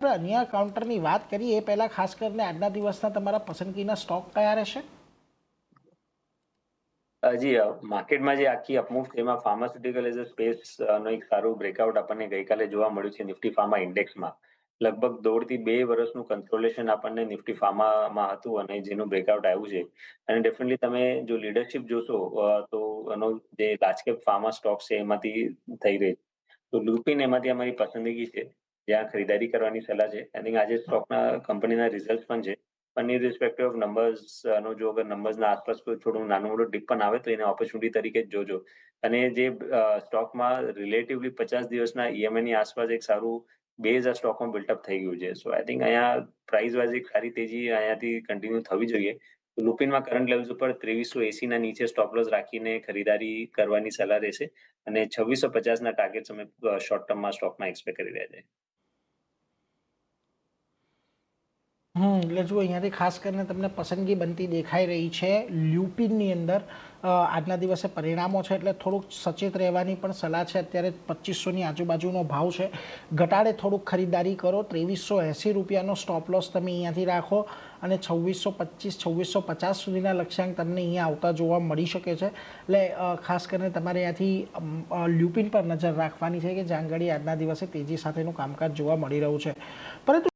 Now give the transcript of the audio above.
અન્ય કાઉન્ટરની વાત કરીએ એ પહેલાં ખાસ કરીને આજના દિવસના તમારા પસંદગીના સ્ટોક કયા રહેશે? જી માર્કેટમાં જે આખી અપમૂવ છે એમાં ફાર્માસ્યુટિકલ એઝ અ સ્પેસ નો એક સારું બ્રેકઆઉટ આપણને ગઈકાલે જોવા મળ્યું છે નિફ્ટી ફાર્મા ઇન્ડેક્સમાં. લગભગ 1.5 થી 2 વર્ષનું કન્સોલેશન આપણને નિફ્ટી ફાર્મામાં હતું અને જેનું બ્રેકઆઉટ આવ્યું છે. અને ડેફિનેટલી તમે જો લીડરશિપ જોશો તો એનો જે લાર્જ કેપ ફાર્મા સ્ટોક છે એમાંથી થઈ રહી છે. તો લુપિન એમાંથી અમારી પસંદગી છે, જ્યાં ખરીદારી કરવાની સલાહ છે. આઈ થિંક આજે સ્ટોકના કંપનીના રિઝલ્ટ પણ છે. પણ ઇરરિસ્પેક્ટિવ ઓફ નંબર્સ નો જો અગર નંબર્સના આસપાસ કોઈ થોડું નાનું મોટું ડિપ પણ આવે તો એને ઓપોર્ચ્યુનિટી તરીકે જ જોજો. અને જે સ્ટોકમાં રિલેટિવલી 50 દિવસના ઈએમઆઈ ની આસપાસ એક સારું બેઝ આ સ્ટોકમાં બિલ્ટઅપ થઈ ગયું છે. સો આઈ થિંક અહીંયા પ્રાઇસ વાઇઝ એક સારી તેજી અહીંયાથી કન્ટિન્યુ થવી જોઈએ. લુપિનમાં કરંટ લેવલ્સ ઉપર 2380 ના નીચે સ્ટોપ લોસ રાખીને ખરીદારી કરવાની સલાહ રહેશે. અને 2650 ના ટાર્ગેટ્સ અમે શોર્ટ ટર્મમાં સ્ટોકમાં એક્સપેક્ટ કરી રહ્યા છે. એટલે જુઓ અહીંયાથી ખાસ કરીને તમને પસંદગી બનતી દેખાઈ રહી છે લ્યુપિનની અંદર. આજના દિવસે પરિણામો છે એટલે થોડુંક સચેત રહેવાની પણ સલાહ છે. અત્યારે 2500ની આજુબાજુનો ભાવ છે. ઘટાડે થોડુંક ખરીદારી કરો. 2380 રૂપિયાનો સ્ટોપ લોસ તમે અહીંયાથી રાખો અને 2625 2650 સુધીના લક્ષ્યાંક તમને અહીંયા આવતા જોવા મળી શકે છે. એટલે ખાસ કરીને તમારે અહીંયાથી લ્યુપિન પર નજર રાખવાની છે કે જ્યાં આગળ આજના દિવસે તેજી સાથેનું કામકાજ જોવા મળી રહ્યું છે. પરંતુ